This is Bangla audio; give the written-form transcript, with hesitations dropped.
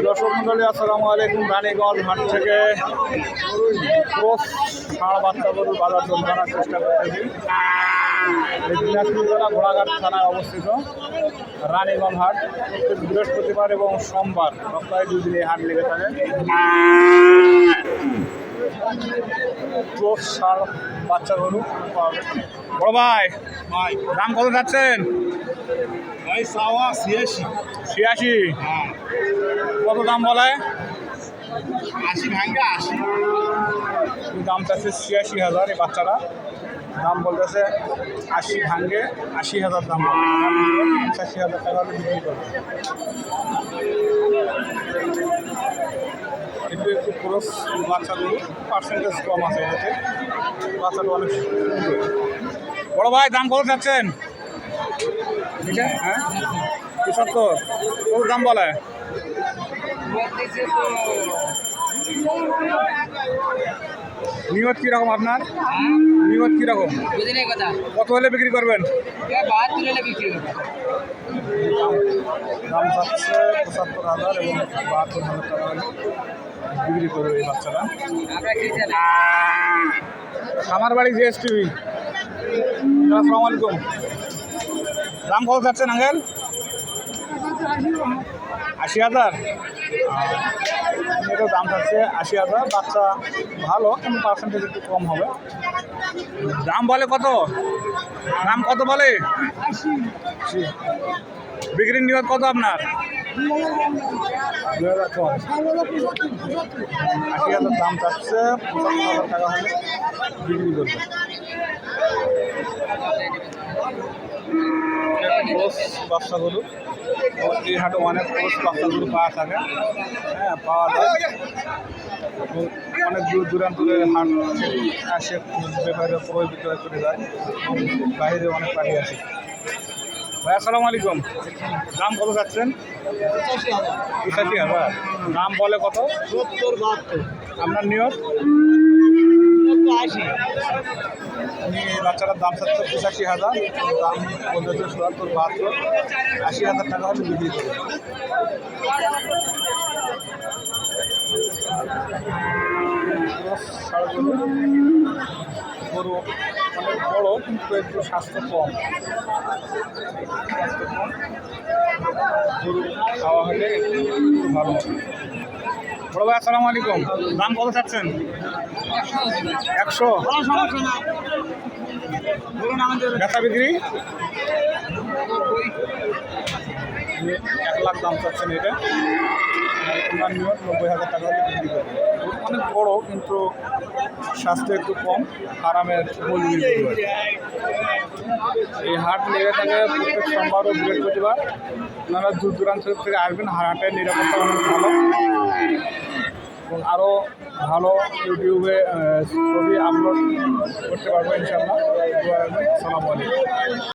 দর্শক মন্ডলী আসসালামু আলাইকুম। রানীগঞ্জ হাট থেকে ক্রস ষাঁড় বাচ্চা গরুর বাজার দর জানার চেষ্টা করতেছি। দিনাজপুর জেলা ঘোড়াঘাট থানায় অবস্থিত রানীগঞ্জ হাট প্রত্যেক বৃহস্পতিবার এবং সোমবার সপ্তাহে 2 দিন এই হাট লেগে থাকে। ক্রস ষাঁড় বাচ্চা গরু বড় ভাই দাম কত যাচ্ছেন? ভাই সাওয়া 86। কত দাম বলে? 80 ভাঙ্গা 80। দাম চাচ্ছে 86,000। এই বাচ্চারা দাম বলতেছে 80 ভাঙ্গে 80,000 দাম বলে। 85,000 টাকা হলে বিক্রি করবে। একটু ক্রস বাচ্চাগুলো পার্সেন্টেজ কম আছে এতে। বাচ্চাটা অনেক সুন্দর। বড় ভাই দাম কত চাচ্ছেন? ঠিক আছে, হ্যাঁ 75। কত দাম বলে? নিয়ত কীরকম আপনার? নিয়ত কীরকম? কত হলে বিক্রি করবেন? দাম চাচ্ছে 75,000 এবং 72,000 টাকা হলে বিক্রি করবে এই বাচ্চারা। আমার বাড়ি জিএসটিভি। আসসালামু আলাইকুম। দাম কত চাচ্ছেন আঙ্কেল? 80,000। এটাও দাম চাচ্ছে 80,000। বাচ্চা ভালো কিন্তু পার্সেন্টেজ একটু কম হবে। দাম বলে কত? দাম কত বলে? বিক্রির নিয়ত কত আপনার? 2,000 কম। 80,000 দাম চাচ্ছে, 75,000 টাকা হলে বিক্রি করবে। ক্রস বাচ্চা গরু এই হাটে অনেক ক্রস বাচ্চা গরু পাওয়া থাকে। হ্যাঁ পাওয়া যায়। অনেক দূর দূরান্তের হাট আসে ব্যাপারে ক্রয় বিক্রয় করে যায়। বাইরে অনেক পাখি আছে। ভাই আসসালামু আলাইকুম। দাম কত যাচ্ছেন? 85,000। দাম বলে কত? 70-72। আপনার নিয়ত? 80। বাচ্চাটার দাম চাচ্ছে 85,000। দাম বলতে 70-72। 80,000 টাকা হলে বিক্রি করবে। গরু অনেক বড় কিন্তু একটু স্বাস্থ্য কম। গরু খাওয়া হলে একটু ভালো। বড় ভাই আসসালামু আলাইকুম। দাম কত চাচ্ছেন? 100। বেচা বিক্রি 1 লাখ দাম চাচ্ছেন এটা। আপনার নিয়ত 90,000 টাকা হলে বিক্রি করবে। অনেক বড় কিন্তু স্বাস্থ্য একটু কম। আরামের মূল এই হাট লেগে থাকে প্রত্যেক সোমবার ও বৃহস্পতিবার। আপনারা দূর দূরান্ত থেকে আসবেন। হাটের নিরাপত্তা অনেক ভালো এবং আরও ভালো ইউটিউবে ছবি আপলোড করতে পারবো ইনশাআল্লাহ। আসসালামু আলাইকুম।